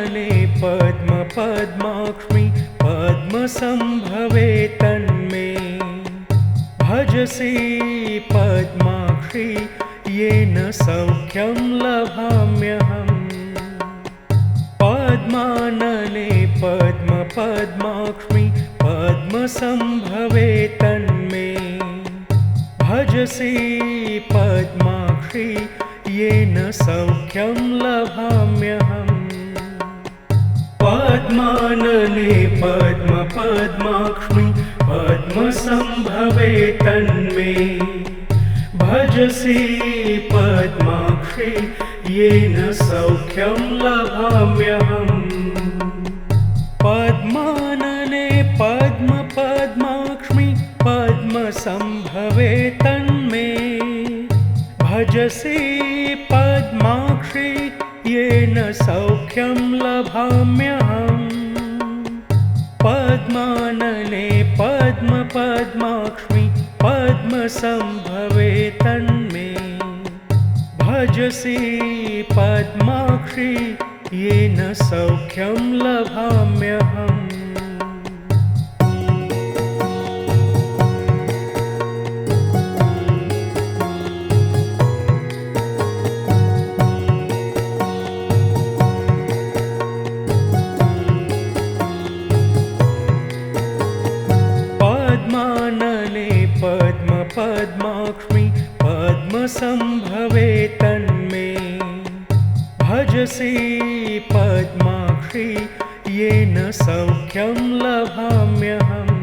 पद्मानने पद्म पद्माक्ष्मि पद्मसंभवे तन्मे भजसि पद्माक्षि येन सौख्यं लभाम्यहम्। पद्मानने पद्म पद्माक्ष्मि पद्मसंभवे तन्मे भजसि पद्माक्षि येन सौख्यं लभाम्यहम्। पद्मानने पद्म पद्माक्ष्मि पद्मसंभवे तन्मे भजसि पद्माक्षि येन सौख्यं लभाम्यहम्। पद्मानने पद्म पद्माक्ष्मि पद्मसंभवे तन्मे भजसि पद्माक्षि येन सौख्यं लभाम्यहम्। पद्मानने पद्म पद्माक्ष्मि पद्मसंभवे तन्मे भजसि पद्माक्षि येन सौख्यं लभाम्यहम्। पद्मानने पद्म पद्माक्ष्मि पद्मसंभवे तन्मे भजसि पद्माक्षि येन सौख्यं लभाम्यहम्।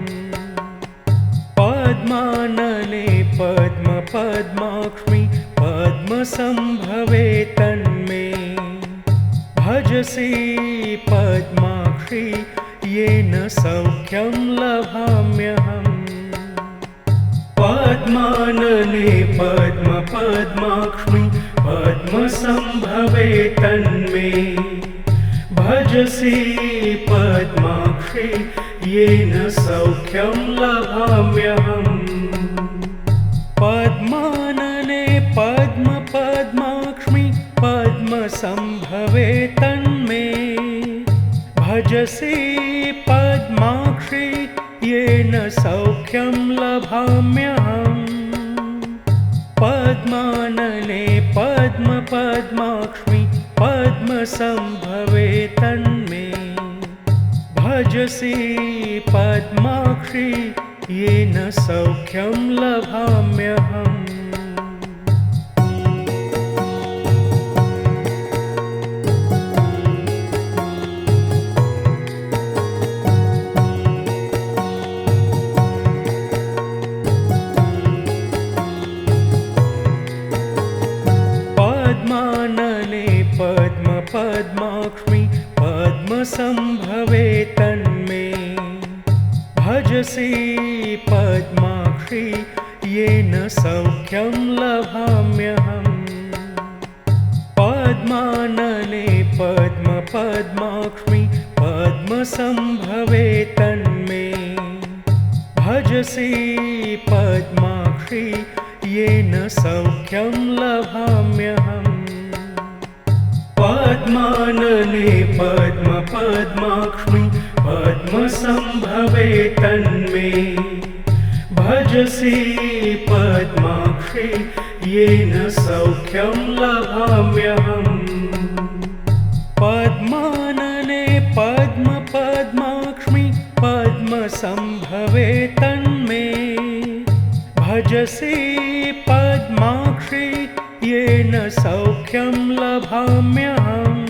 पद्मानने पद्म पद्माक्ष्मि पद्मसंभवे तन्मे भजसि पद्माक्षि येन सौख्यं लभाम्यहम्। पद्मानने पद्म पद्माक्ष्मि पद्मसंभवे तन्मे भजसि पद्माक्षि येन सौख्यं लभाम्यहम्। पद्मानने पद्म पद्माक्ष्मि पद्मसंभवे तन्मे भजसि पद्माक्षि येन सौख्यं लभाम्यहम्। पद्मानने पद्म पद्माक्ष्मि पद्मसंभवे तन्मे भजसि पद्माक्षि येन सौख्यं लभाम्यहम्। पद्मानने पद्म पद्माक्ष्मि पद्मसंभवे तन्मे भजसि पद्माक्षि येन सौख्यं लभाम्यहम्। पद्मानने पद्म पद्माक्ष्मि पद्मसंभवे तन्मे भजसि पद्माक्षि येन सौख्यं लभाम्यहम्। पद्मानने पद्म पद्माक्ष्मि पद्मसंभवे तन्मे भजसि पद्माक्षि येन सौख्यं लभाम्यहम्। पद्मानने पद्म पद्माक्ष्मि पद्मसंभवे तन्मे भजसि पद्माक्षि येन सौख्यं लभाम्यहम्।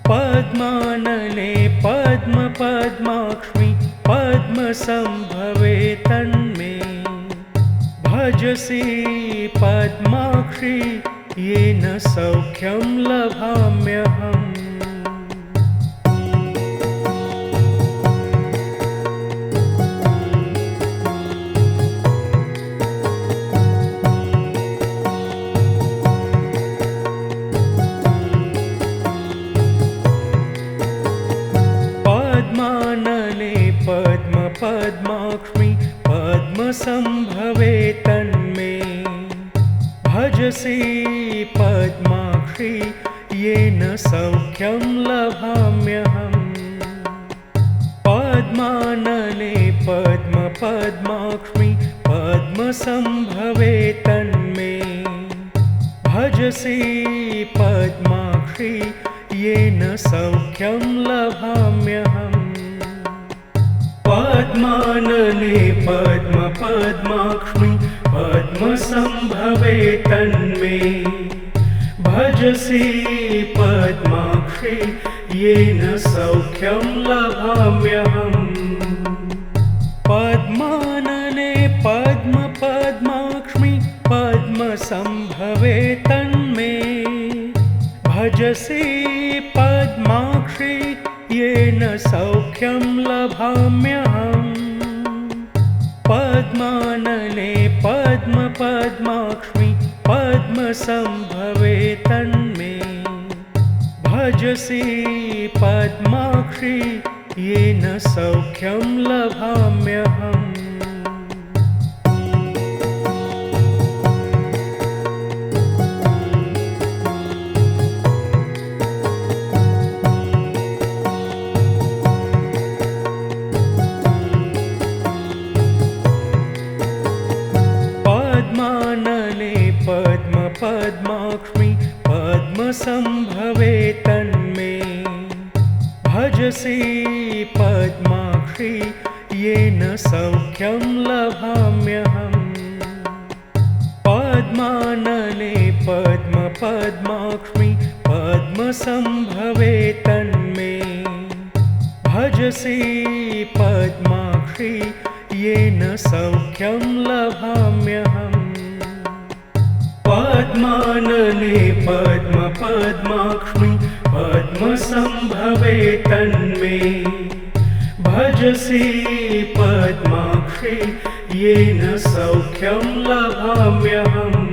पद्मानने पद्म पद्माक्ष्मि पद्मसंभवे तन्मे भजसि पद्माक्षि येन सौख्यं लभाम्यहम्। पद्मानने पद्म पद्माक्ष्मि पद्मसंभवे तन्मे भजसि पद्माक्षि येन सौख्यं लभाम्यहम्। पद्मानने पद्मपद्माक्ष्मि पद्मसम्भवे तन्मे। भजसि पद्माक्षि येन सौख्यं लभाम्यहम्। पद्मानने पद्मपद्माक्ष्मि पद्मसम्भवे तन्मे। भजसि पद्माक्षि येन सौख्यं लभाम्यहम्। पद्मानने पद्मपद्माक्ष्मि पद्मसम्भवे तन्मे। भजसि पद्माक्षि येन सौख्यं लभाम्यहम्। पद्मानने पद्मपद्माक्ष्मि पद्मसम्भवे तन्मे। भजसि पद्माक्षि येन सौख्यं लभाम्यहम्। पद्मानने पद्मपद्माक्ष्मि पद्मसम्भवे तन्मे। भजसि पद्माक्षि येन सौख्यं लभाम्यहम्। पद्मानने पद्मपद्माक्ष्मि पद्मसम्भवे तन्मे। भजसि पद्माक्षि येन सौख्यं लभाम्यहम्। पद्मानने पद्मपद्माक्ष्मि पद्मसम्भवे तन्मे। भजसि पद्माक्षि येन सौख्यं लभाम्यहम्।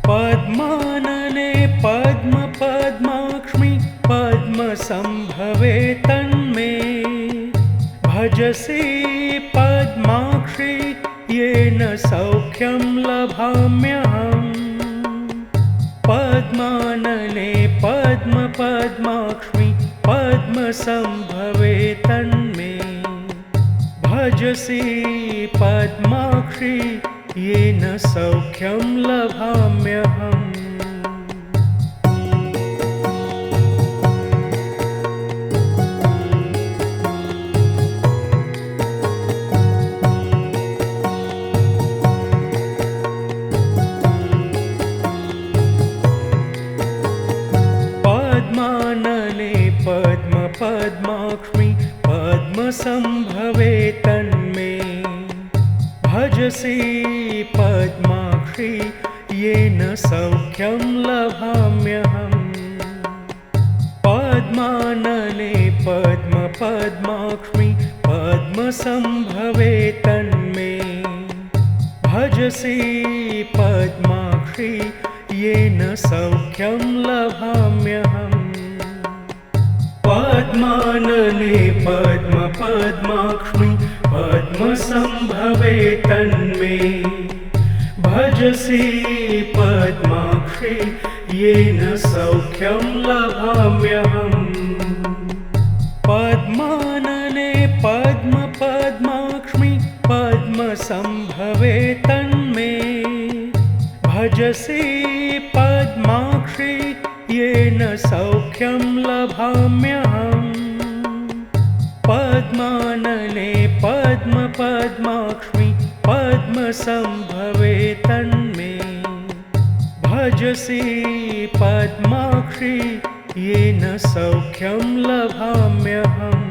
पद्मानने पद्मपद्माक्ष्मि पद्मसम्भवे तन्मे। भजसि पद्माक्षि येन सौख्यं लभाम्यहम्। पद्मानने पद्मपद्माक्ष्मि पद्मसम्भवे तन्मे। भजसि पद्माक्षि येन सौख्यं लभाम्यहम्। पद्मानने पद्मपद्माक्ष्मि पद्मसम्भवे तन्मे। भजसि पद्माक्षि येन सौख्यं लभाम्यहम्। पद्मानने पद्मपद्माक्ष्मि पद्मसम्भवे तन्मे। भजसि पद्माक्षि येन सौख्यं लभाम्यहम्। पद्मानने पद्मपद्माक्ष्मि पद्मसम्भवे तन्मे। भजसि पद्माक्षि येन सौख्यं लभाम्यहम्। पद्मानने पद्मपद्माक्ष्मि पद्मसम्भवे तन्मे। भजसि पद्माक्षि येन सौख्यं लभाम्यहम्। पद्मानने पद्मपद्माक्ष्मि पद्मसम्भवे तन्मे। भजसि पद्माक्षि येन सौख्यं लभाम्यहम्।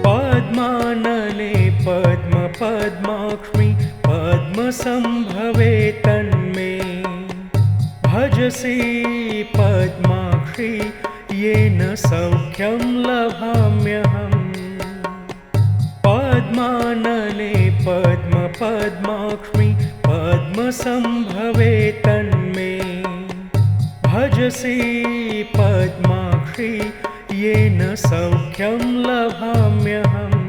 पद्मानने पद्मपद्माक्ष्मि पद्मसम्भवे तन्मे। भजसि पद्माक्षि येन सौख्यं लभाम्यहम्। पद्मानने पद्मपद्माक्ष्मि पद्मसम्भवे तन्मे। भजसि पद्माक्षि येन सौख्यं लभाम्यहम्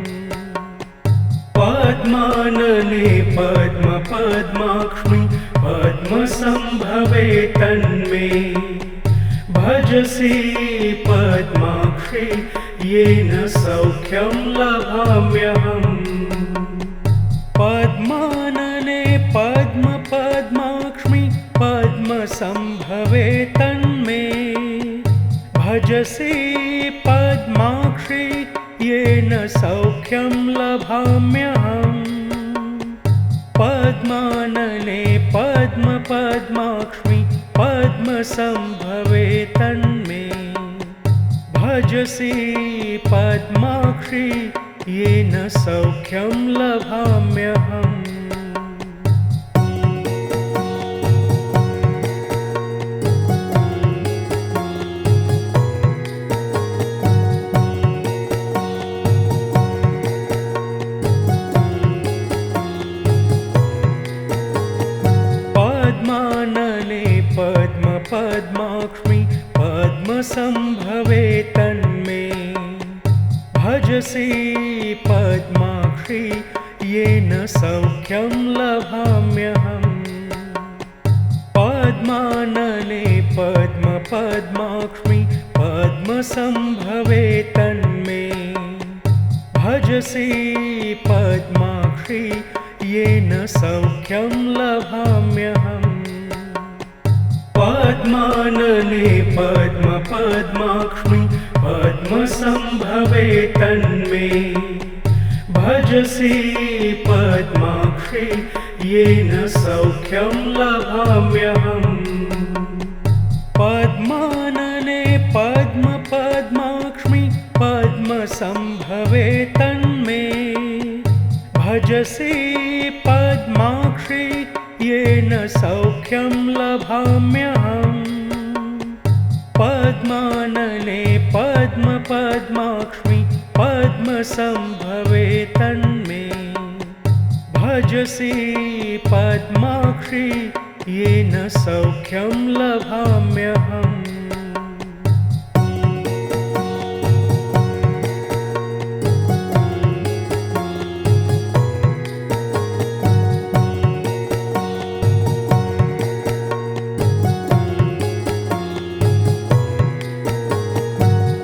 पद्मानने पद्माक्ष्मि पद्मसंभवे तन्मे भजसि पद्माक्षि येन सौख्यं लभाम्यहम् पद्मानने पद्माक्ष्मि पद्मसंभवे तन्मे भजसि पद्माक्षि येन सौख्यं लभाम्यहम् पद्मानने पद्माक्ष्मि पद्मसंभवे तन्मे भजसि पद्माक्षि येन सौख्यं लभाम्यहम् पद्मानने पद्माक्ष्मि पद्मसंभवे तन्मे भजसि पद्माक्षि येन सौख्यं लभाम्यहम् पद्मानने पद्माक्ष्मि पद्मसंभवे तन्मे भजसि पद्माक्षि येन सौख्यं लभाम्यहम् पद्मानने पद्माक्ष्मि पद्मसंभवे तन्मे भजसि पद्माक्षि येन सौख्यं लभाम्यहम् पद्मानने पद्माक्ष्मि पद्मसंभवे तन्मे भजसि पद्माक्षि येन सौख्यं लभाम्यहम् पद्मानने पद्माक्ष्मि पद्मसंभवे तन्मे भजसि पद्माक्षि येन सौख्यं लभाम्यहम्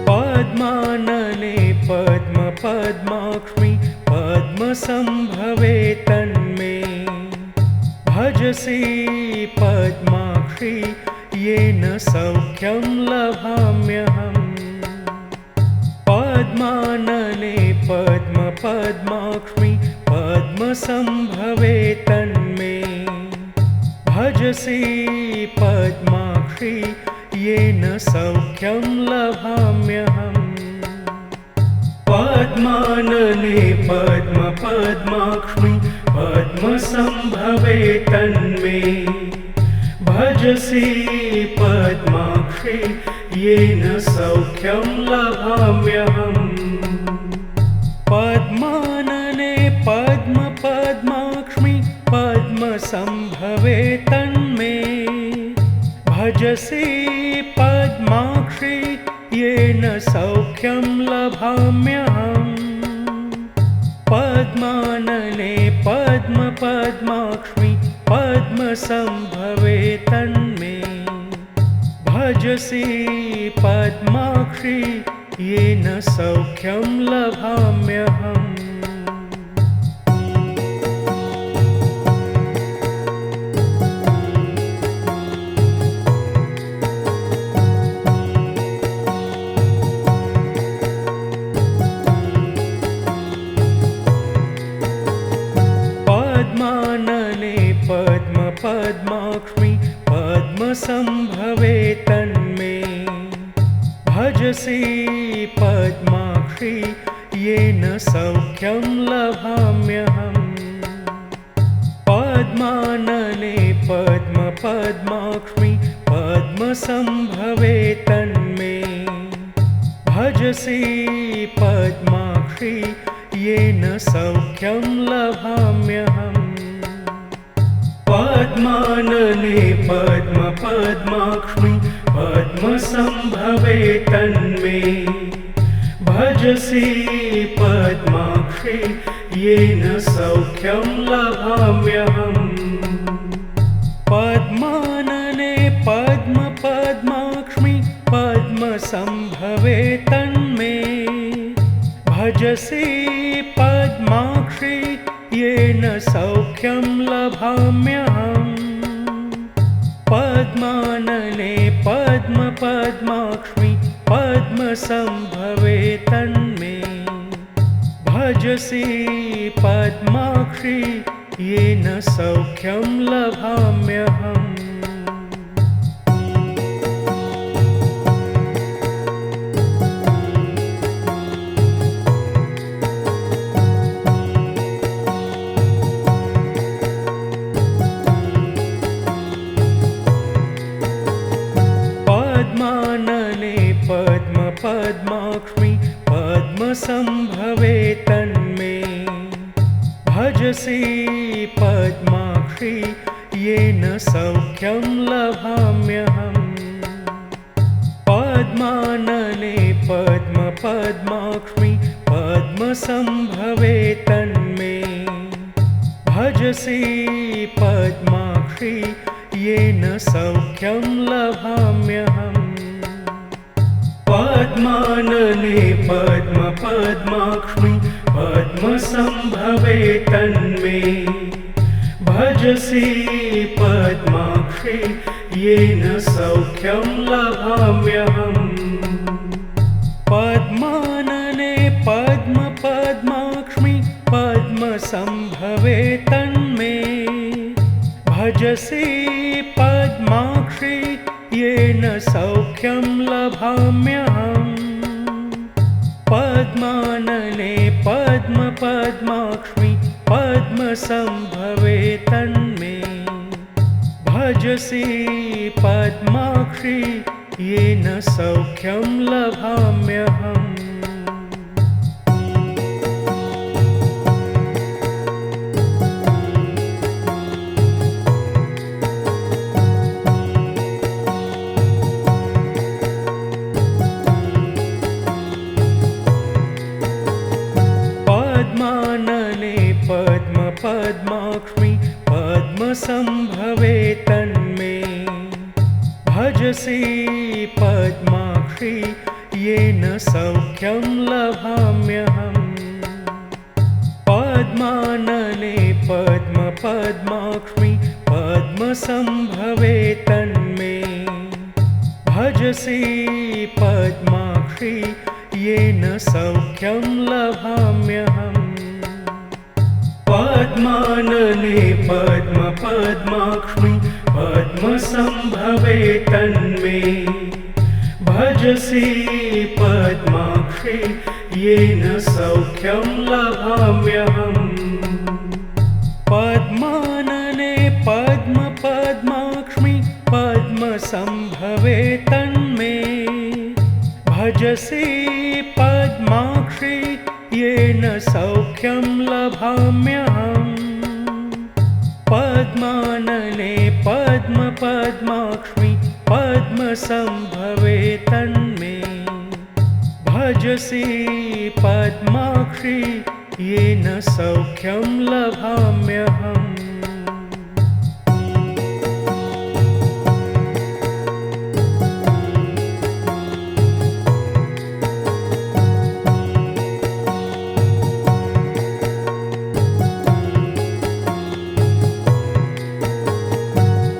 पद्मानने पद्माक्ष्मि पद्मसंभवे तन्मे भजसि पद्माक्षि येन सौख्यं लभाम्यहम् पद्मानने पद्माक्ष्मि पद्मसंभवे तन्मे भजसि पद्माक्षि येन सौख्यं लभाम्यहम् पद्मानने पद्माक्ष्मि पद्मसंभवे तन्मे भजसि पद्माक्षि येन सौख्यं लभाम्यहम् पद्मानने पद्माक्ष्मि पद्मसंभवे तन्मे भजसि पद्माक्षि येन सौख्यं लभाम्यहम् पद्मानने पद्माक्ष्मि पद्मसंभवे तन्मे भजसि पद्माक्षि येन सौख्यं लभाम्यहम् पद्मानने पद्माक्ष्मि पद्मसंभवे तन्मे भजसि पद्माक्षि येन सौख्यं लभाम्यहम् पद्मानने पद्माक्ष्मि पद्मसंभवे तन्मे भजसि पद्माक्षि येन सौख्यं लभाम्यहम् पद्मानने पद्माक्ष्मि पद्मसम्भवे तन्मे भजसि पद्माक्षि येन सौख्यं लभाम्यहम् पद्मानने पद्मपद्माक्ष्मि पद्मसम्भवे तन्मे भजसि पद्माक्षि येन सौख्यं लभाम्यहम् पद्मानने पद्मपद्माक्ष्मि पद्मसम्भवे तन्मे भजसि पद्माक्षि येन सौख्यं लभाम्यहम् पद्मानने पद्मपद्माक्ष्मि पद्मसम्भवे तन्मे भजसि पद्माक्षि येन सौख्यं लभाम्यहम् पद्मानने पद्मपद्माक्ष्मि पद्मसम्भवे तन्मे भजसि पद्माक्षि येन सौख्यं लभाम्यहम् पद्मानने पद्मपद्माक्ष्मि पद्मसम्भवे तन्मे भजसि पद्माक्षि येन सौख्यं लभाम्यहम् पद्मानने पद्मपद्माक्ष्मि पद्मसम्भवे तन्मे भजसि पद्माक्षि येन सौख्यं लभाम्यहम् पद्मानने पद्मपद्माक्ष्मि पद्मसम्भवे तन्मे भजसि पद्माक्षि येन सौख्यं लभाम्यहम् पद्मानने पद्मपद्माक्ष्मि पद्मसम्भवे तन्मे भजसि पद्माक्षि येन सौख्यं लभाम्यहम् पद्मानने पद्मपद्माक्ष्मि पद्मसम्भवे तन्मे भजसि पद्माक्षि येन सौख्यं लभाम्यहम् पद्मानने पद्मपद्माक्ष्मि पद्मसम्भवे तन्मे भजसि पद्माक्षि येन सौख्यं लभाम्यहम् पद्मानने पद्मपद्माक्ष्मि पद्मसम्भवे तन्मे भजसि पद्माक्षि येन सौख्यं लभाम्यहम् पद्मानने पद्मपद्माक्ष्मि पद्मसम्भवे तन्मे भजसि पद्माक्षि येन सौख्यं लभाम्यहम्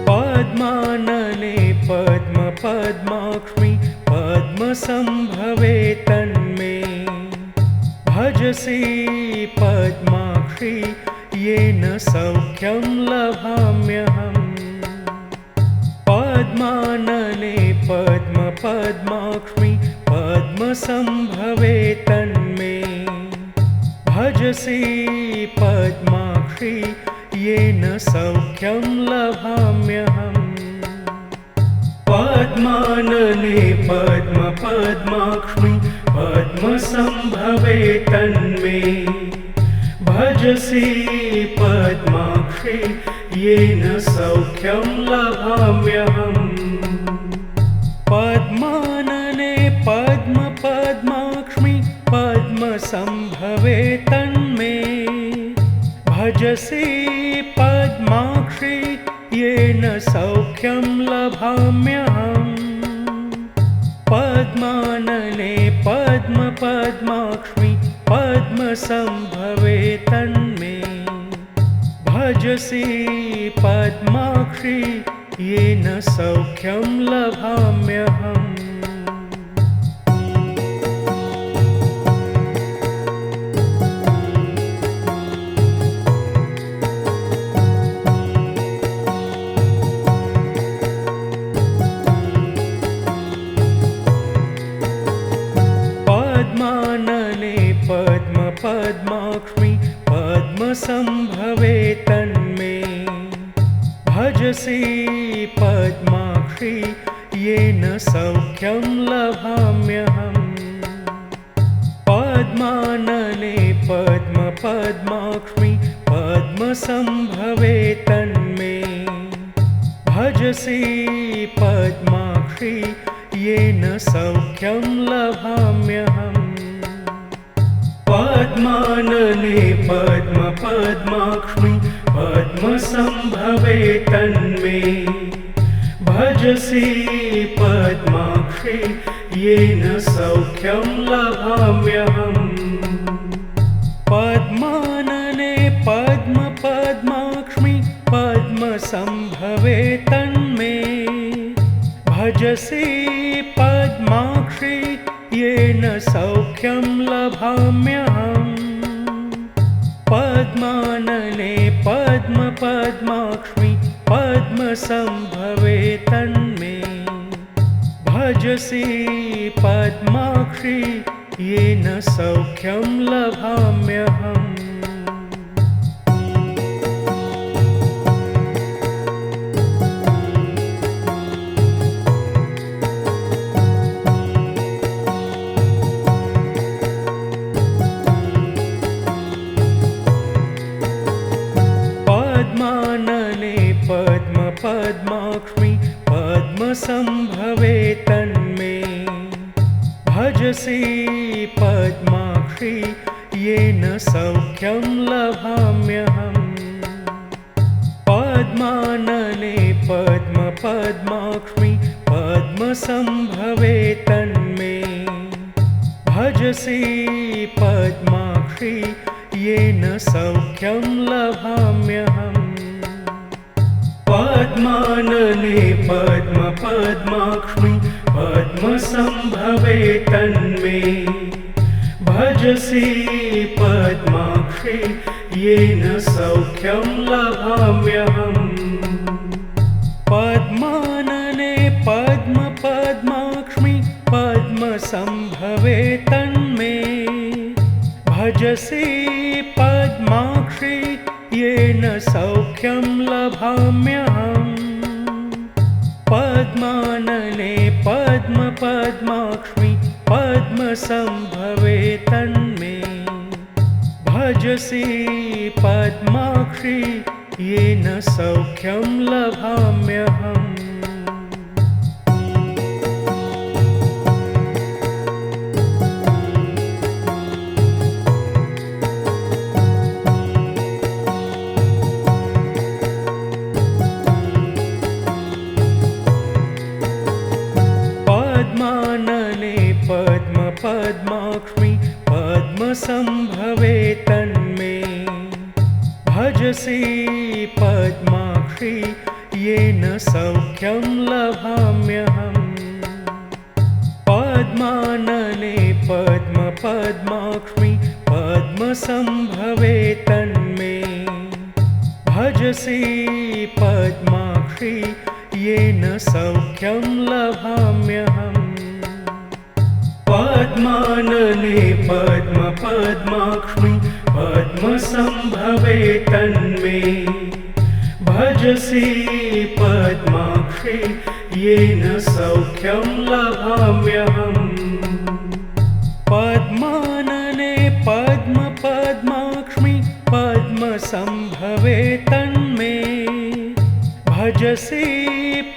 पद्मानने पद्मपद्माक्ष्मि पद्मसम्भवे तन्मे भजसि पद्माक्षि येन सौख्यं लभाम्यहम् पद्मानने पद्मपद्माक्ष्मि पद्मसम्भवे तन्मे भजसि पद्माक्षि येन सौख्यं लभाम्यहम् पद्मानने पद्मपद्माक्ष्मि पद्मसम्भवे तन्मे भजसि पद्माक्षि येन सौख्यं लभाम्यहम् भजसि पद्माक्षि येन सौख्यं लभाम्यहम् पद्मानने पद्मपद्माक्ष्मि पद्मसंभवे तन्मे भजसि पद्माक्षि येन सौख्यं लभाम्यहम् पद्मानने पद्मपद्माक्ष्मि पद्मसंभवे तन्मे भजसि पद्माक्षि येन सौख्यं लभाम्यहम् पद्मानने पद्मपद्माक्ष्मि पद्मसंभवे तन्मे भजसि पद्माक्षि येन सौख्यं लभाम्यहम् पद्मानने पद्मपद्माक्ष्मि पद्मसंभवे तन्मे भजसि पद्माक्षि येन सौख्यं लभाम्यहम् पद्मानने पद्मपद्माक्ष्मि पद्मसंभवे तन्मे भजसि पद्माक्षि येन सौख्यं लभाम्यहम् पद्मानने पद्मपद्माक्ष्मि पद्मसंभवे तन्मे भजसि पद्माक्षि येन सौख्यं लभाम्यहम् पद्मानने पद्मपद्माक्ष्मि पद्मसंभवे तन्मे भजसि पद्माक्षि येन सौख्यं लभाम्यहम् पद्मानने पद्मपद्माक्ष्मि पद्मसंभवे तन्मे भजसि पद्माक्षि येन सौख्यं लभाम्यहम् पद्मानने पद्मपद्माक्ष्मि पद्मसंभवे तन्मे भजसि पद्माक्षि येन सौख्यं लभाम्यहम् पद्मानने पद्मपद्माक्ष्मि पद्मसंभवे तन्मे भजसि पद्माक्षि येन सौख्यं लभाम्यहम् पद्मानने पद्मपद्माक्ष्मि पद्मसंभवे तन्मे भजसि पद्माक्षि येन सौख्यं लभाम्यहम् पद्मानने पद्मपद्माक्ष्मि पद्मसंभवे तन्मे भजसि पद्माक्षि येन सौख्यं लभाम्यहम् पद्मानने पद्मपद्माक्ष्मि पद्मसंभवे तन्मे भजसि पद्माक्षि येन सौख्यं लभाम्यहम् पद्मानने पद्मपद्माक्ष्मि पद्मसंभवे तन्मे भजसि पद्माक्षि येन सौख्यं लभाम्यहम् पद्मानने पद्मपद्माक्ष्मि पद्मसंभवे तन्मे भजसि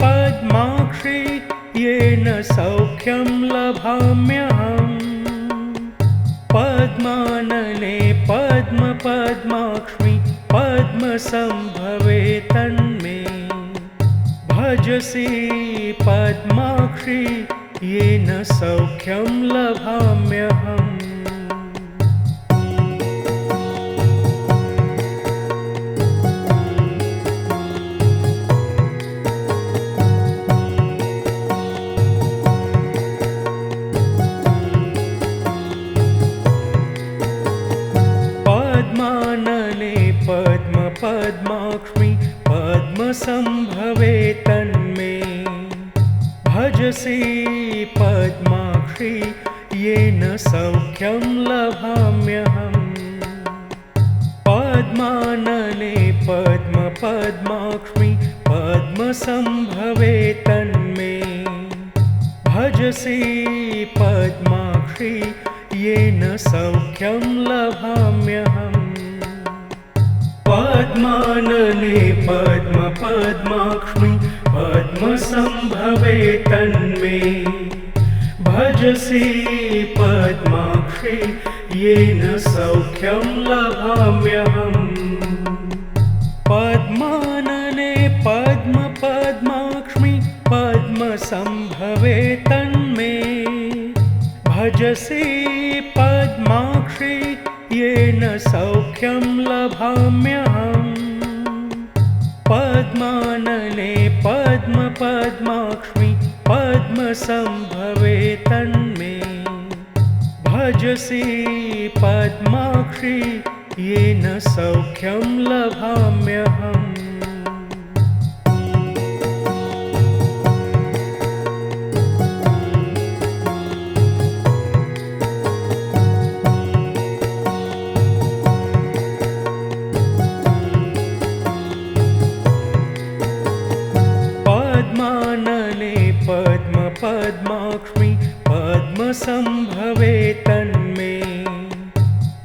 पद्माक्षि येन सौख्यं लभाम्यहम् पद्मानने पद्मपद्माक्ष्मि पद्मसंभवे तन्मे। भजसि पद्माक्षि येन सौख्यं लभाम्यहम्। पद्मानने पद्मपद्माक्ष्मि पद्मसंभवे तन्मे। भजसि पद्माक्षि येन सौख्यं लभाम्यहम्। पद्मानने पद्मपद्माक्ष्मि पद्मसंभवे तन्मे। भजसि पद्माक्षि येन सौख्यं लभाम्यहम्। पद्मानने पद्मपद्माक्ष्मि पद्मसंभवे तन्मे। भजसि पद्माक्षि येन सौख्यं लभाम्यहम्। पद्मानने पद्मपद्माक्ष्मि पद्मसंभवे तन्मे। भजसि पद्माक्षि येन सौख्यं लभाम्यहम्। पद्मानने पद्मपद्माक्ष्मि पद्मसंभवे तन्मे। भजसि पद्माक्षि येन सौख्यं लभाम्यहम्। पद्मानने पद्मपद्माक्ष्मि पद्मसंभवे तन्मे।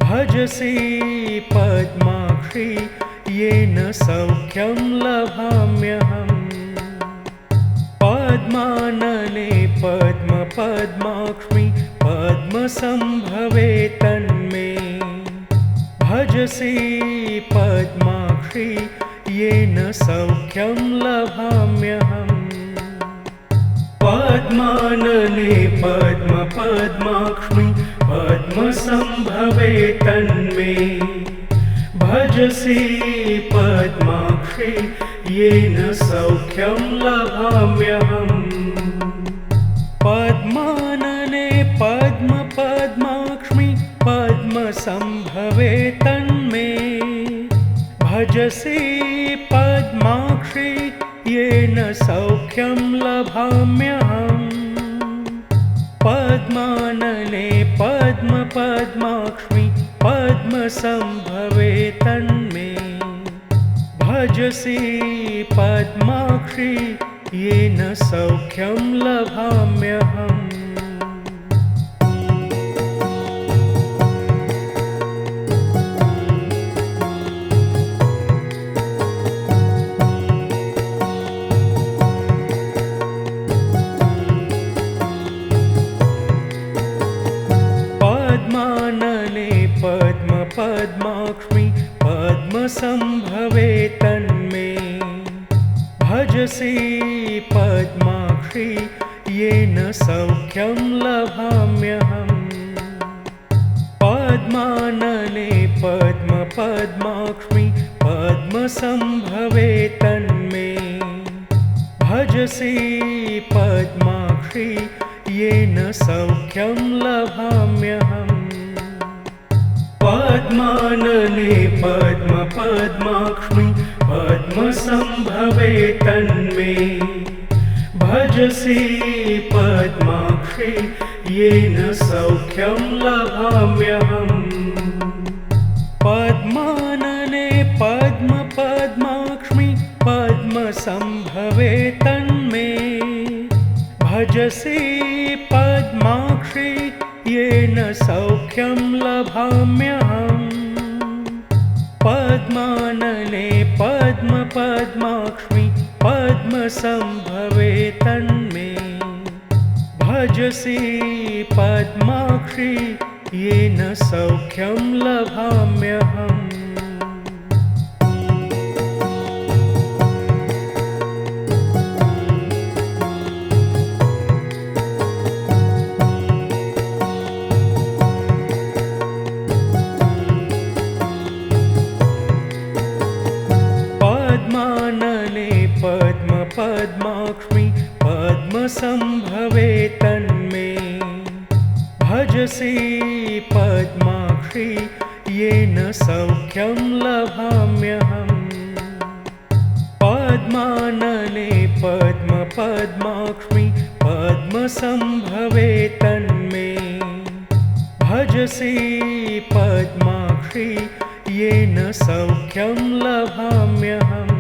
भजसि पद्माक्षि येन सौख्यं लभाम्यहम्। पद्मानने पद्मपद्माक्ष्मि पद्मसंभवे तन्मे। भजसि पद्माक्षि येन सौख्यं लभाम्यहम्। पद्मानने पद्मपद्माक्ष्मि पद्मसंभवे तन्मे। भजसि पद्माक्षि येन सौख्यं लभाम्यहम्। पद्मानने पद्मपद्माक्ष्मि पद्मसंभवे तन्मे। भजसि पद्माक्षि येन सौख्यं लभाम्यहम्। पद्मानने पद्मपद्माक्ष्मि पद्मसंभवे तन्मे। भजसि पद्माक्षि येन सौख्यं लभाम्यहम्। पद्मानने पद्मपद्माक्ष्मि पद्मसंभवे तन्मे। भजसि पद्माक्षि येन सौख्यं लभाम्यहम्। पद्मानने पद्मपद्माक्ष्मि पद्मसंभवे तन्मे। भजसि पद्माक्षि येन सौख्यं लभाम्यहम्। पद्मानने पद्मपद्माक्ष्मि पद्मसंभवे तन्मे। भजसि पद्माक्षि येन सौख्यं लभाम्यहम्। पद्मानने पद्मपद्माक्ष्मि पद्मसंभवे तन्मे। भजसि पद्माक्षि येन सौख्यं लभाम्यहम्। पद्मानने पद्मपद्माक्ष्मि पद्मसंभवे तन्मे। भजसि पद्माक्षि येन सौख्यं लभाम्यहम्। पद्मसम्भवे तन्मे भजसि पद्माक्षि येन सौख्यं लभाम्यहम् पद्मानने पद्मपद्माक्ष्मि पद्मसम्भवे तन्मे भजसि पद्माक्षि येन सौख्यं लभाम्यहम्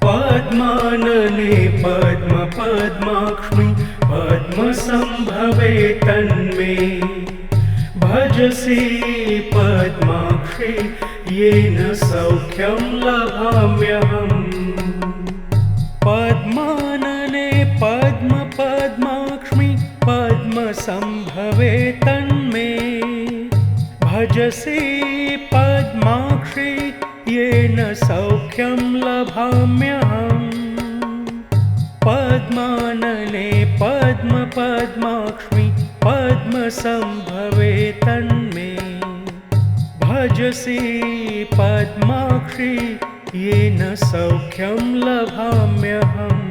पद्मानने पद्मपद्माक्ष्मि पद्मसम्भवे तन्मे भजसि पद्माक्षि येन सौख्यं लभाम्यहम् पद्मानने पद्मपद्माक्ष्मि पद्मसम्भवे तन्मे भजसि पद्माक्षि येन सौख्यं लभाम्यहम् पद्मानने पद्मपद्माक्ष्मि पद्मसम्भवे तन्मे भजसि पद्माक्षि येन सौख्यं लभाम्यहम्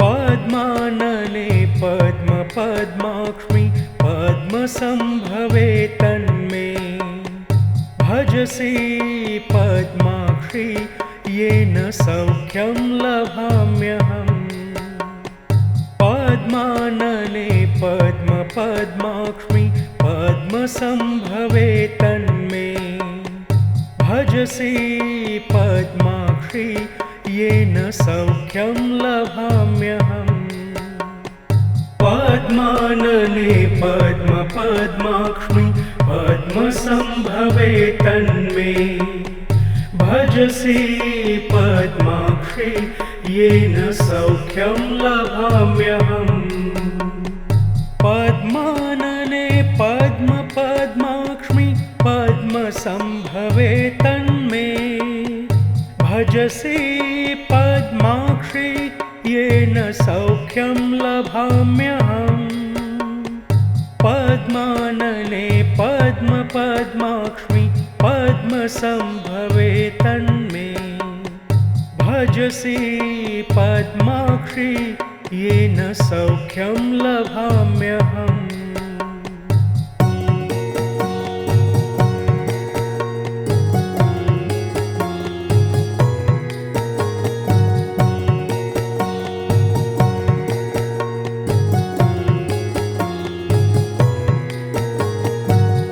पद्मानने पद्मपद्माक्ष्मि पद्मसम्भवे तन्मे भजसि पद्माक्षि येन सौख्यं लभाम्यहम् पद्मानने पद्मपद्माक्ष्मि पद्मसम्भवे तन्मे भजसि पद्माक्षि येन सौख्यं लभाम्यहम् पद्मानने पद्मपद्माक्ष्मि पद्मसम्भवे तन्मे भजसि पद्माक्षि येन सौख्यं लभाम्यहम् पद्मानने पद्मपद्माक्ष्मि पद्मसम्भवे तन्मे भजसि पद्माक्षि येन सौख्यं लभाम्यहम् पद्मानने पद्मपद्माक्ष्मि पद्मसम्भवे तन्मे भजसि पद्माक्षि येन सौख्यं लभाम्यहम्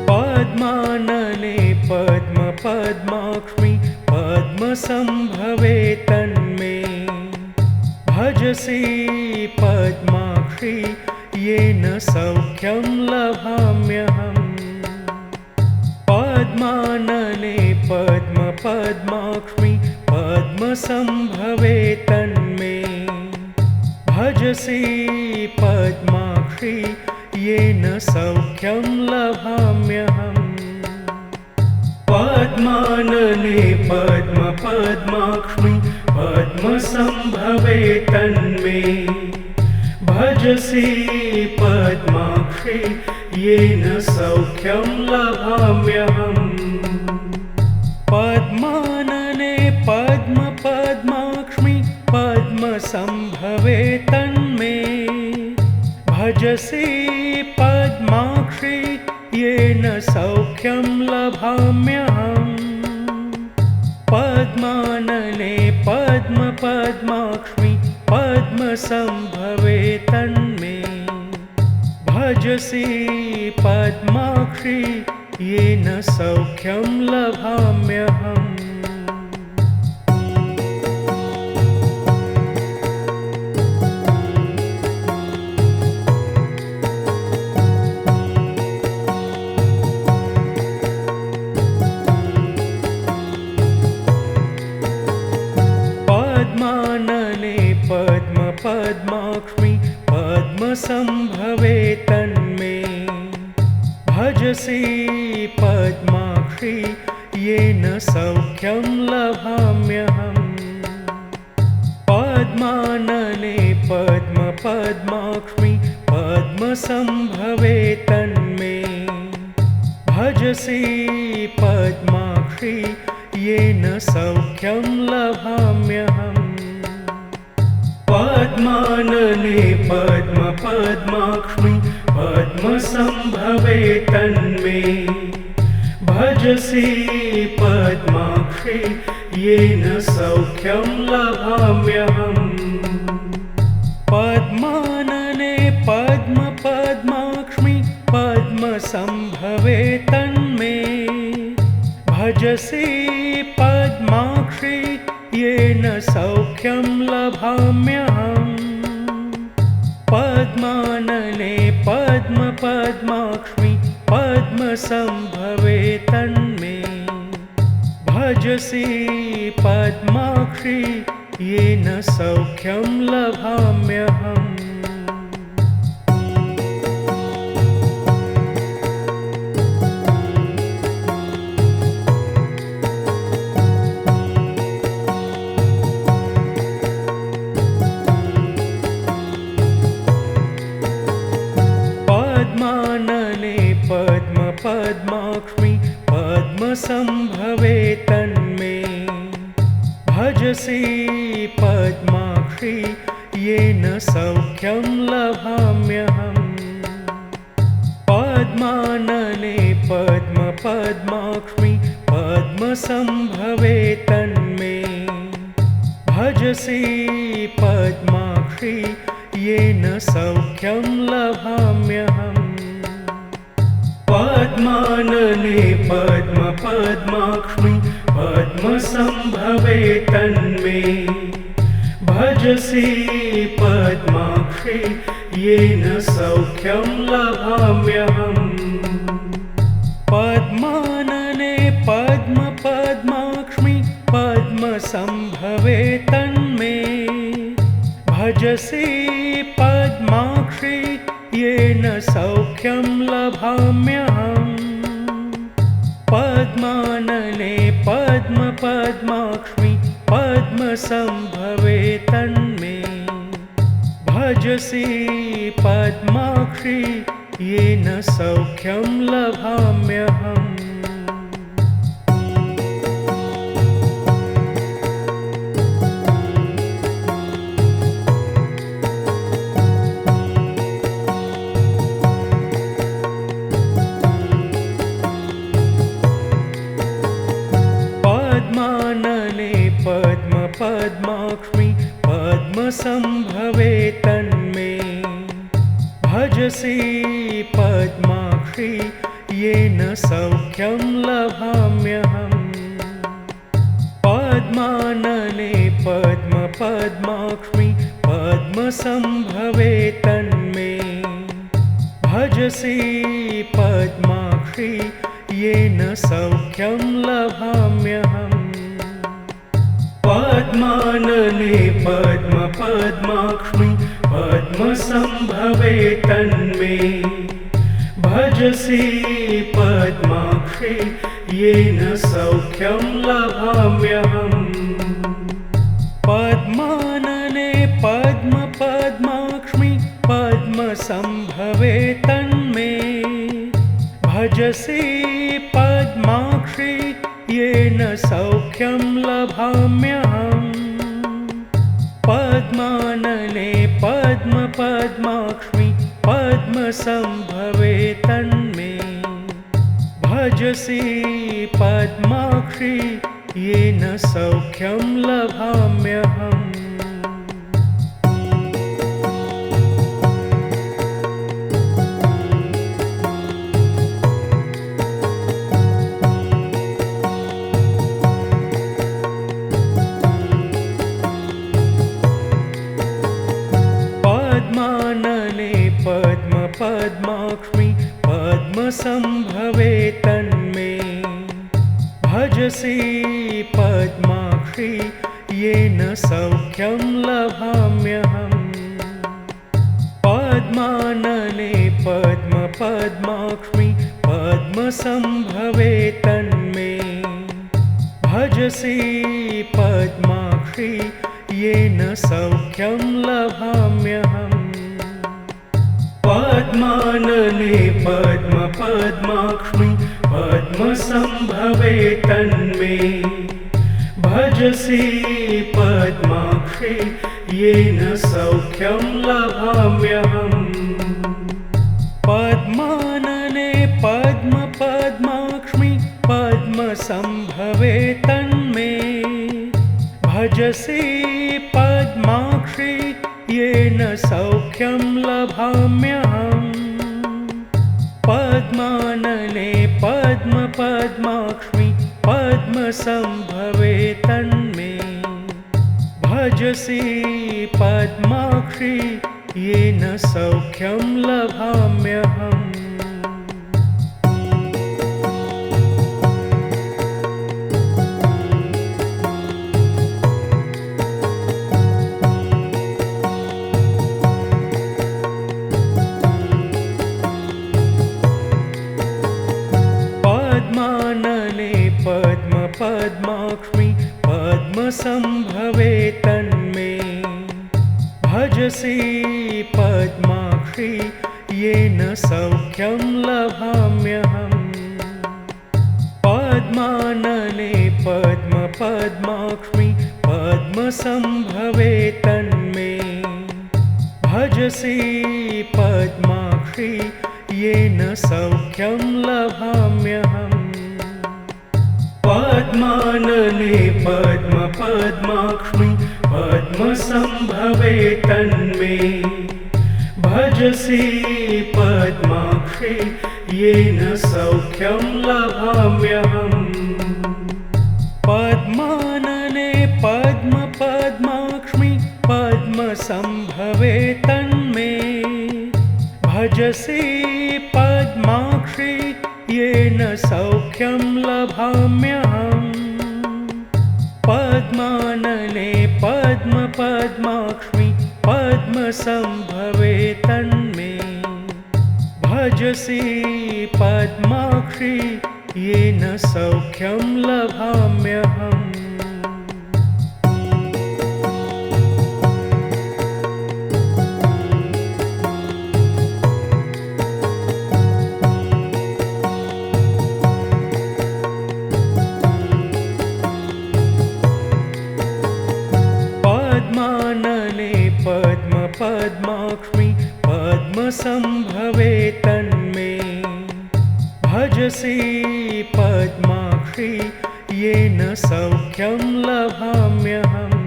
पद्मानने पद्मपद्माक्ष्मि पद्मसम्भवे तन्मे भजसि पद्माक्षि येन सौख्यं लभाम्यहम् पद्मानने पद्मपद्माक्ष्मि पद्मसम्भवे तन्मे भजसि पद्माक्षि येन सौख्यं लभाम्यहम् पद्मानने पद्मपद्माक्ष्मि पद्मसम्भवे तन्मे भजसि पद्माक्षि येन सौख्यं लभाम्यहम् पद्मानने पद्मपद्माक्ष्मि पद्मसम्भवे तन्मे भजसि पद्माक्षि येन सौख्यं लभाम्यहम् पद्मानने पद्मपद्माक्ष्मि पद्मसम्भवे तन्मे भजसि पद्माक्षि येन सौख्यं लभाम्यहम् पद्मानने पद्मपद्माक्ष्मि पद्मसम्भवे तन्मे भजसि पद्माक्षि येन सौख्यं लभाम्यहम् पद्मानने पद्मपद्माक्ष्मि पद्मसम्भवे तन्मे भजसि पद्माक्षि येन सौख्यं लभाम्यहम् पद्मानने पद्मपद्माक्ष्मि पद्मसम्भवे तन्मे भजसि पद्माक्षि येन सौख्यं लभाम्यहम् पद्मानने पद्मपद्माक्ष्मि पद्मसम्भवे तन्मे भजसि पद्माक्षि येन सौख्यं लभाम्यहम् पद्मानने पद्मपद्माक्ष्मि पद्मसम्भवे तन्मे भजसि पद्माक्षि येन सौख्यं लभाम्यहम् पद्मानने पद्मपद्माक्ष्मि पद्मसम्भवे तन्मे भजसि पद्माक्षि येन सौख्यं लभाम्यहम् पद्मानने पद्मपद्माक्ष्मि पद्मसम्भवे तन्मे भजसि पद्माक्षि येन सौख्यं लभाम्यहम् पद्मानने पद्मपद्माक्ष्मि पद्मसम्भवे तन्मे भजसि पद्माक्षि येन सौख्यं लभाम्यहम् पद्मानने पद्मपद्माक्ष्मि पद्मसम्भवे तन्मे भजसि पद्माक्षि येन सौख्यं लभाम्यहम् पद्मानने पद्मपद्माक्ष्मि पद्मसम्भवे तन्मे भजसि पद्माक्षि येन सौख्यं लभाम्यहम् पद्मानने पद्मपद्माक्ष्मि पद्मसम्भवे तन्मे भजसि पद्माक्षि येन सौख्यं लभाम्यहम् पद्मानने पद्मपद्माक्ष्मि पद्मसम्भवे तन्मे भजसि पद्माक्षि येन सौख्यं लभाम्यहम् पद्मानने पद्मपद्माक्ष्मि पद्मसम्भवे तन्मे भजसि पद्माक्षि येन सौख्यं लभाम्यहम् पद्मानने पद्मपद्माक्ष्मि पद्मसम्भवे तन्मे भजसि पद्माक्षि येन सौख्यं लभाम्यहम् पद्मानने पद्मपद्माक्ष्मि पद्मसम्भवे तन्मे भजसि पद्माक्षि येन सौख्यं लभाम्यहम् पद्मानने पद्मपद्माक्ष्मि पद्मसम्भवे तन्मे भजसि पद्माक्षि येन सौख्यं लभाम्यहम् पद्मानने पद्मपद्माक्ष्मि पद्मसम्भवे तन्मे भजसि पद्माक्षि येन सौख्यं लभाम्यहम्। पद्मानने पद्मपद्माक्ष्मि पद्मसम्भवे तन्मे भजसि पद्माक्षि येन सौख्यं लभाम्यहम्। पद्मानने पद्मपद्माक्ष्मि पद्मसम्भवे तन्मे भजसि पद्माक्षि येन सौख्यं लभाम्यहम्। पद्मानने पद्मपद्माक्ष्मि पद्मसम्भवे तन्मे भजसि पद्माक्षि येन सौख्यं लभाम्यहम्। पद्मानने पद्मपद्माक्ष्मि पद्मसम्भवे तन्मे भजसि पद्माक्षि येन सौख्यं लभाम्यहम्। पद्मानने पद्मपद्माक्ष्मि पद्मसम्भवे तन्मे भजसि पद्माक्षि येन सौख्यं लभाम्यहम्। पद्मानने पद्मपद्माक्ष्मि पद्मसम्भवे तन्मे भजसि पद्माक्षि येन सौख्यं लभाम्यहम्। पद्मानने पद्मपद्माक्ष्मि पद्मसम्भवे तन्मे भजसि पद्माक्षि येन सौख्यं लभाम्यहम्। पद्मानने पद्मपद्माक्ष्मि पद्मसम्भवे तन्मे भजसि पद्माक्षि येन सौख्यं लभाम्यहम्। पद्मानने पद्मपद्माक्ष्मि पद्मसम्भवे तन्मे भजसि पद्माक्षि येन सौख्यं लभाम्यहम्।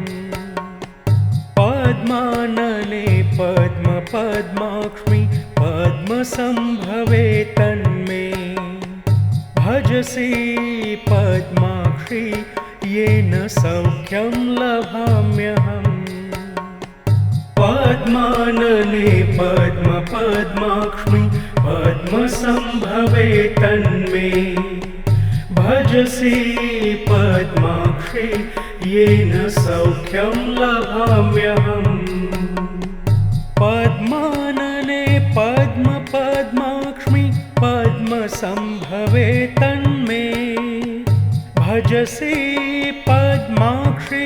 पद्मानने पद्मपद्माक्ष्मि पद्मसम्भवे तन्मे भजसि पद्माक्षि येन सौख्यं लभाम्यहम्। पद्मानने पद्मपद्माक्ष्मि पद्मसम्भवे तन्मे भजसि पद्माक्षि येन सौख्यं लभाम्यहम्। पद्मानने पद्मपद्माक्ष्मि पद्मसम्भवे तन्मे भजसि पद्माक्षि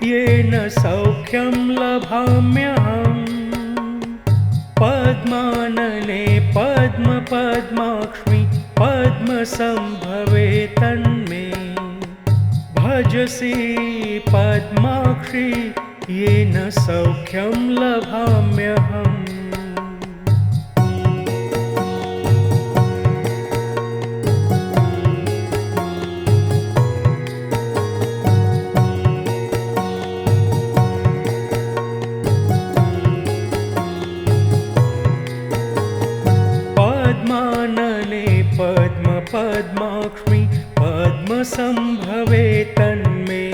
येन सौख्यं लभाम्यहम्। पद्मानने पद्मपद्माक्ष्मि पद्मसम्भवे तन्मे भजसि पद्माक्षि येन सौख्यं लभाम्यहम्। पद्मानने पद्मपद्माक्ष्मि पद्मसम्भवे तन्मे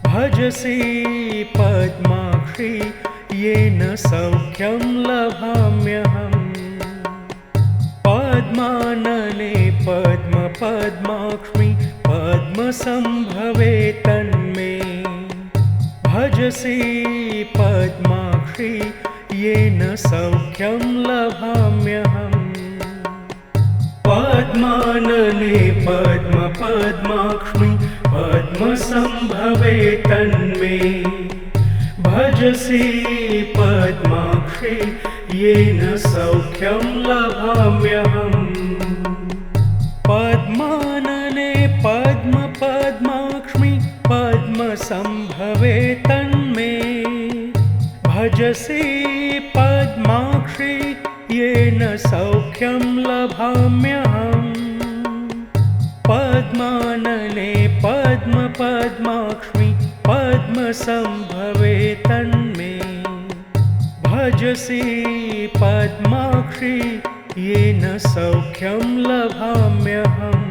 भजसि पद्माक्षि येन सौख्यं लभाम्यहम्। पद्मानने पद्मपद्माक्ष्मि पद्मसम्भवे तन्मे भजसि पद्माक्षि येन सौख्यं लभाम्यहम्। पद्मानने पद्मपद्माक्ष्मि पद्मसम्भवे तन्मे भजसि पद्माक्षि येन सौख्यं लभाम्यहम् पद्मानने पद्मपद्माक्ष्मि पद्मसम्भवे तन्मे भजसि पद्माक्षि येन सौख्यं लभाम्यहम् पद्मानने पद्मपद्माक्ष्मि पद्मसम्भवे तन्मे भजसि पद्माक्षि येन सौख्यं लभाम्यहम्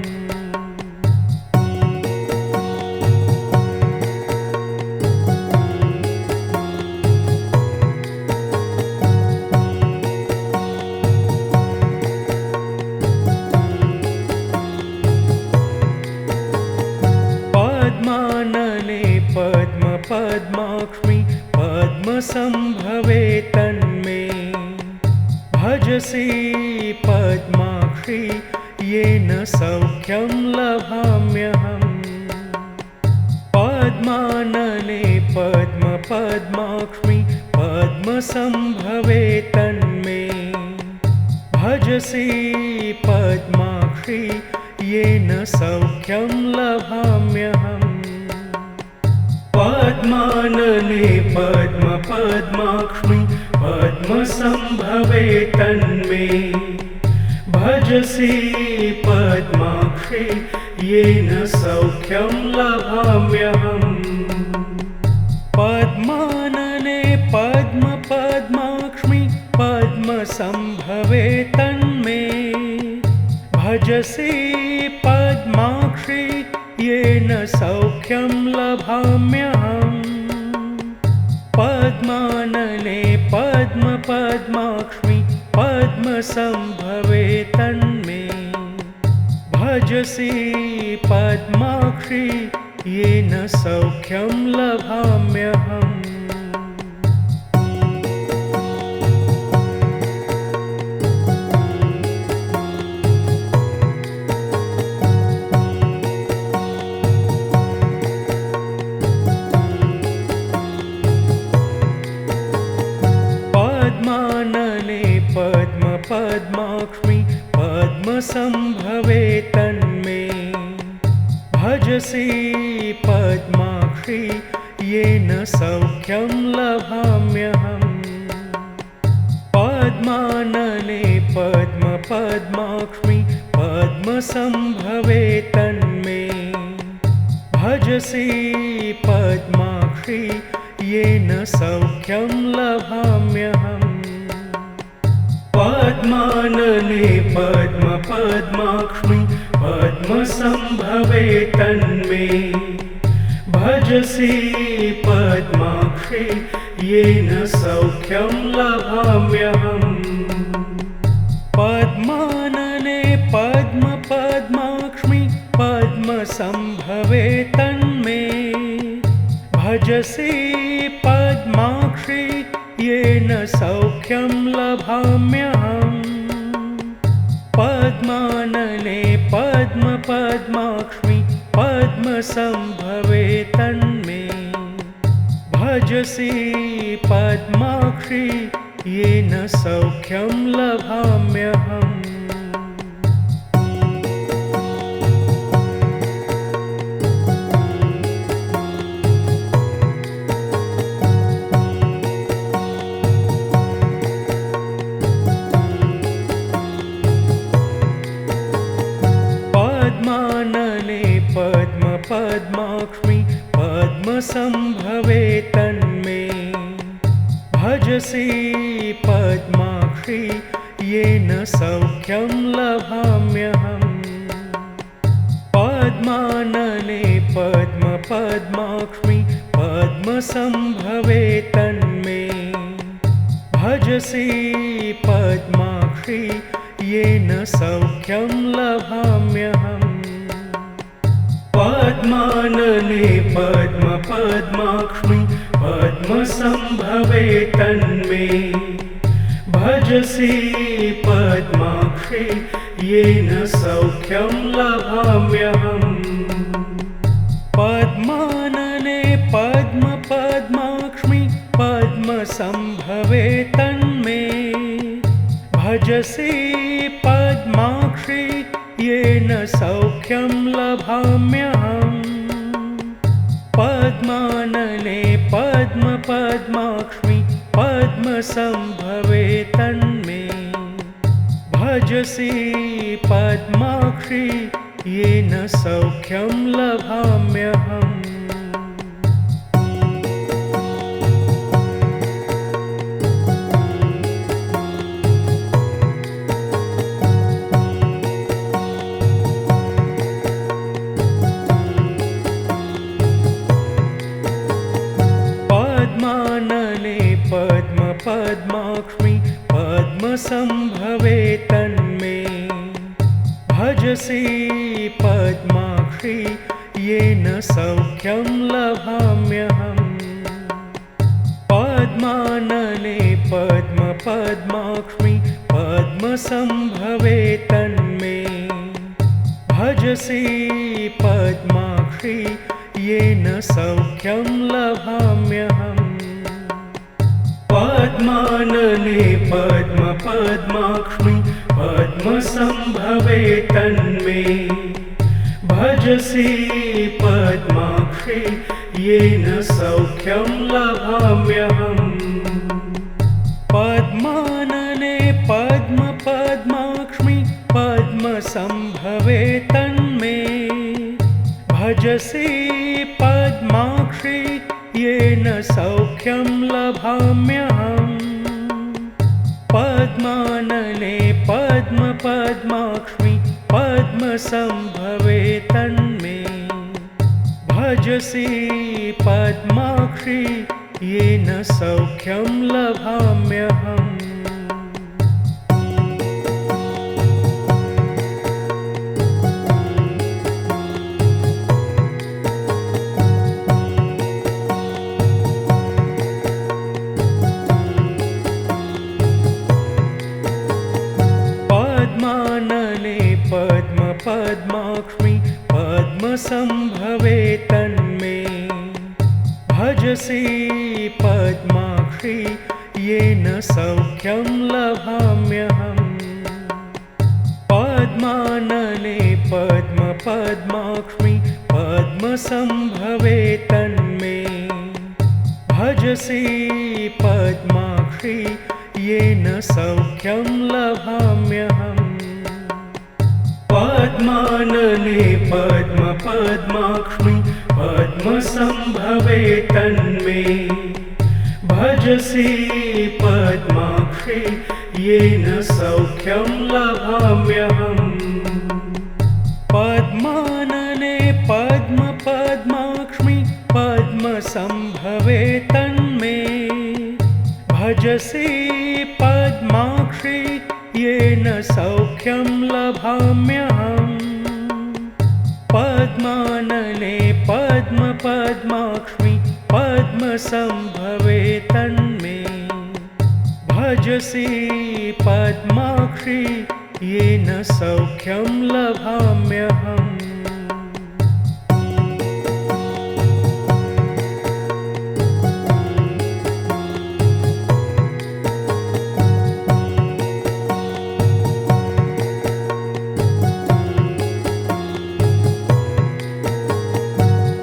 पद्मानने पद्मपद्माक्ष्मि पद्मसम्भवे तन्मे भजसि पद्माक्षि येन सौख्यं लभाम्यहम् पद्मानने पद्मपद्माक्ष्मि पद्मसम्भवे तन्मे भजसि पद्माक्षि येन सौख्यं लभाम्यहम् पद्मानने पद्मपद्माक्ष्मि पद्मसम्भवे तन्मे भजसि पद्माक्षि येन सौख्यं लभाम्यहम् पद्मानने पद्मपद्माक्ष्मि पद्मसम्भवे तन्मे भजसि पद्माक्षि येन सौख्यं लभाम्यहम् पद्मानने पद्मपद्माक्ष्मि पद्मसम्भवे तन्मे भजसि पद्माक्षि येन सौख्यं लभाम्यहम् पद्मानने पद्मपद्माक्ष्मि पद्मसम्भवे तन्मे भजसि पद्माक्षि येन सौख्यं लभाम्यहम् पद्मानने पद्मपद्माक्ष्मि पद्मसम्भवे तन्मे भजसि पद्माक्षि येन सौख्यं लभाम्यहम् पद्मानने पद्मपद्माक्ष्मि पद्मसम्भवे तन्मे भजसि पद्माक्षि येन सौख्यं लभाम्यहम् पद्मानने पद्मपद्माक्ष्मि पद्मसम्भवे तन्मे भजसि पद्माक्षि येन सौख्यं लभाम्यहम् पद्मानने पद्मपद्माक्ष्मि पद्मसम्भवे तन्मे भजसि पद्माक्षि येन सौख्यं लभाम्यहम् पद्मानने पद्मपद्माक्ष्मि पद्मसम्भवे तन्मे भजसि पद्माक्षि येन सौख्यं लभाम्यहम् पद्मानने पद्मपद्माक्ष्मि पद्मसम्भवे तन्मे भजसि पद्माक्षि येन सौख्यं लभाम्यहम् पद्मानने पद्मपद्माक्ष्मि पद्मसम्भवे तन्मे भजसि पद्माक्षि येन सौख्यं लभाम्यहम् पद्मानने पद्मपद्माक्ष्मि पद्मसम्भवे तन्मे भजसि पद्माक्षि येन सौख्यं लभाम्यहम् पद्मानने पद्मपद्माक्ष्मि पद्मसम्भवे तन्मे भजसि पद्माक्षि येन सौख्यं लभाम्यहम् पद्मानने पद्मपद्माक्ष्मि पद्मसम्भवे तन्मे भजसि पद्माक्षि येन सौख्यं लभाम्यहम् पद्मानने पद्मपद्माक्ष्मि पद्मसम्भवे तन्मे भजसि पद्माक्षि येन सौख्यं लभाम्यहम् पद्मानने पद्मपद्माक्ष्मि पद्मसम्भवे तन्मे भजसि पद्माक्षि येन सौख्यं लभाम्यहम् पद्मानने पद्मपद्माक्ष्मि पद्मसम्भवे तन्मे भजसि पद्माक्षि येन सौख्यं लभाम्यहम् पद्मानने पद्मपद्माक्ष्मि पद्मसम्भवे तन्मे भजसि पद्माक्षि येन सौख्यं लभाम्यहम् पद्मानने पद्मपद्माक्ष्मि पद्मसम्भवे तन्मे भजसि पद्माक्षि येन सौख्यं लभाम्यहम् पद्मानने पद्मपद्माक्ष्मि पद्मसम्भवे तन्मे भजसि पद्माक्षि येन सौख्यं लभाम्यहम् पद्मानने पद्मपद्माक्ष्मि पद्मसम्भवे तन्मे भजसि पद्माक्षि येन सौख्यं लभाम्यहम् पद्मानने पद्मपद्माक्ष्मि पद्मसम्भवे तन्मे भजसि पद्माक्षि येन सौख्यं लभाम्यहम् पद्मानने पद्मपद्माक्ष्मि पद्मसम्भवे तन्मे भजसि पद्माक्षि येन सौख्यं लभाम्यहम्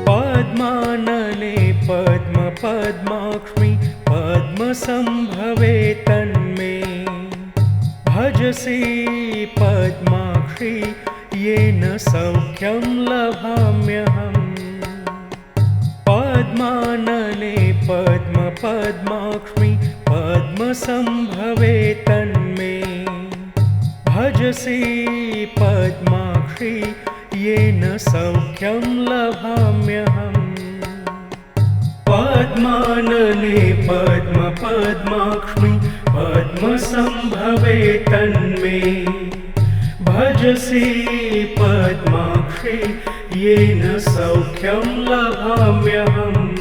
पद्मानने पद्मपद्माक्ष्मि पद्मसम्भवे तन्मे भजसि पद्माक्षि येन सौख्यं लभाम्यहम् पद्मानने पद्मपद्माक्ष्मि पद्मसम्भवे तन्मे भजसि पद्माक्षि येन सौख्यं लभाम्यहम् पद्मानने पद्मपद्माक्ष्मि पद्मसम्भवे तन्मे भजसि पद्माक्षि येन सौख्यं लभाम्यहम्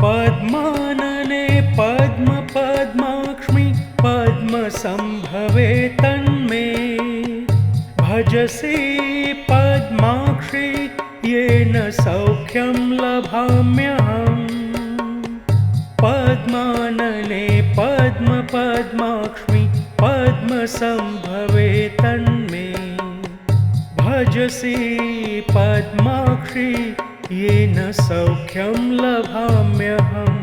पद्मानने पद्मपद्माक्ष्मि पद्मसम्भवे तन्मे भजसि पद्माक्षि येन सौख्यं लभाम्यहम् पद्मानने पद्मपद्माक्ष्मि पद्मसम्भवे तन्मे भजसि पद्माक्षि येन सौख्यं लभाम्यहम्।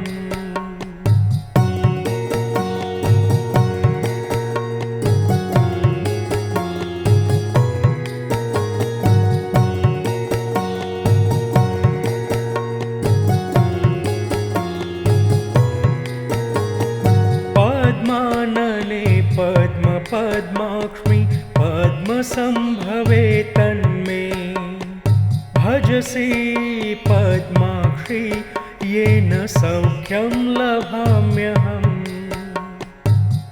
पद्मानने पद्मपद्माक्ष्मि पद्मसम्भवे तन्मे भजसि पद्माक्षि येन सौख्यं लभाम्यहम्।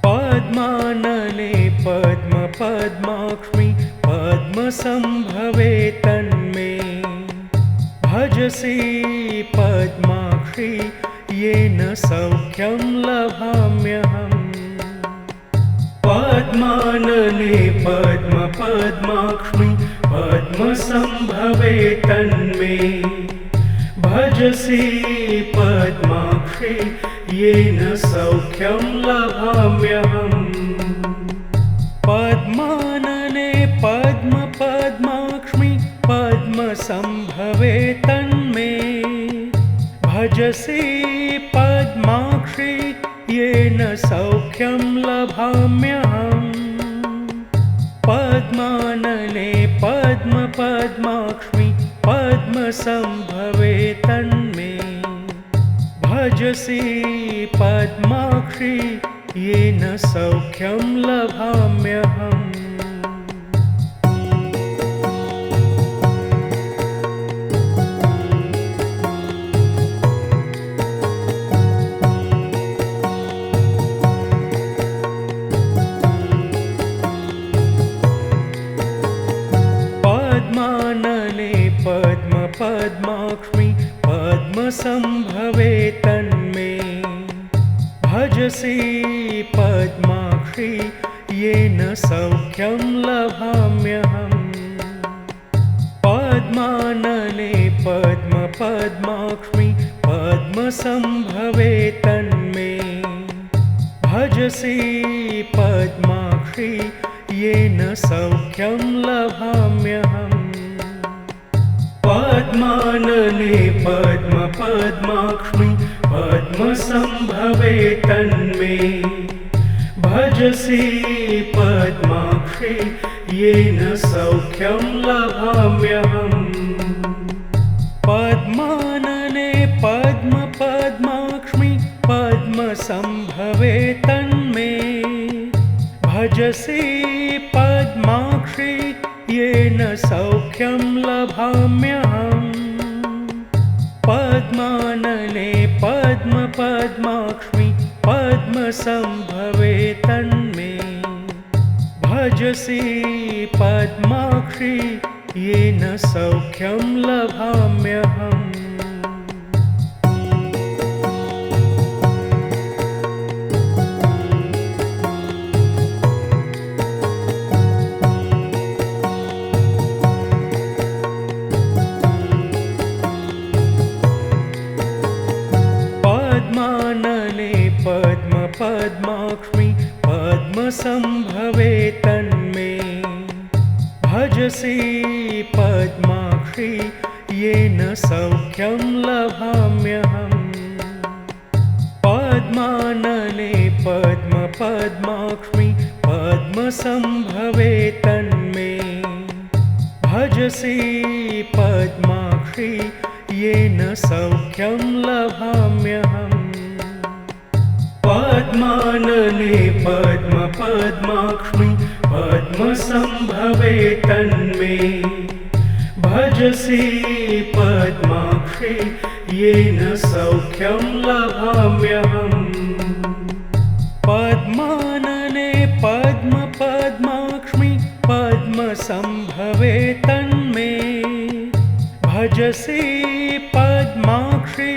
पद्मानने पद्मपद्माक्ष्मि पद्मसम्भवे तन्मे भजसि पद्माक्षि येन सौख्यं लभाम्यहम्। पद्मानने पद्मपद्माक्ष्मि पद्मसम्भवे तन्मे भजसि पद्माक्षि येन सौख्यं लभाम्यहम्। पद्मानने पद्मपद्माक्ष्मि पद्मसम्भवे तन्मे भजसि पद्माक्षि येन सौख्यं लभाम्यहम्। पद्मानने पद्मपद्माक्ष्मि पद्मसम्भवे तन्मे भजसि पद्माक्षि येन सौख्यं लभाम्यहम्। पद्मानने पद्मपद्माक्ष्मि पद्मसम्भवे तन्मे भजसि पद्माक्षि येन सौख्यं लभाम्यहम्। पद्मानने पद्मपद्माक्ष्मि पद्मसम्भवे तन्मे भजसि पद्माक्षि येन सौख्यं लभाम्यहम्। पद्मानने पद्मपद्माक्ष्मि पद्मसम्भवे तन्मे भजसि पद्माक्षि येन सौख्यं लभाम्यहम्। पद्मानने पद्मपद्माक्ष्मि पद्मसम्भवे तन्मे भजसि पद्माक्षि येन सौख्यं लभाम्यहम्। पद्मानने पद्मपद्माक्ष्मि पद्मसम्भवे तन्मे भजसि पद्माक्षि येन सौख्यं लभाम्यहम्। पद्मानने पद्मपद्माक्ष्मि पद्मसम्भवे तन्मे भजसि पद्माक्षि येन सौख्यं लभाम्यहम्। पद्मानने पद्मपद्माक्ष्मि पद्मसम्भवे तन्मे भजसि पद्माक्षि येन सौख्यं लभाम्यहम्। पद्मानने पद्मपद्माक्ष्मि पद्मसम्भवे तन्मे भजसि पद्माक्षि येन सौख्यं लभाम्यहम्। पद्मानने पद्मपद्माक्ष्मि पद्मसम्भवे तन्मे भजसि पद्माक्षि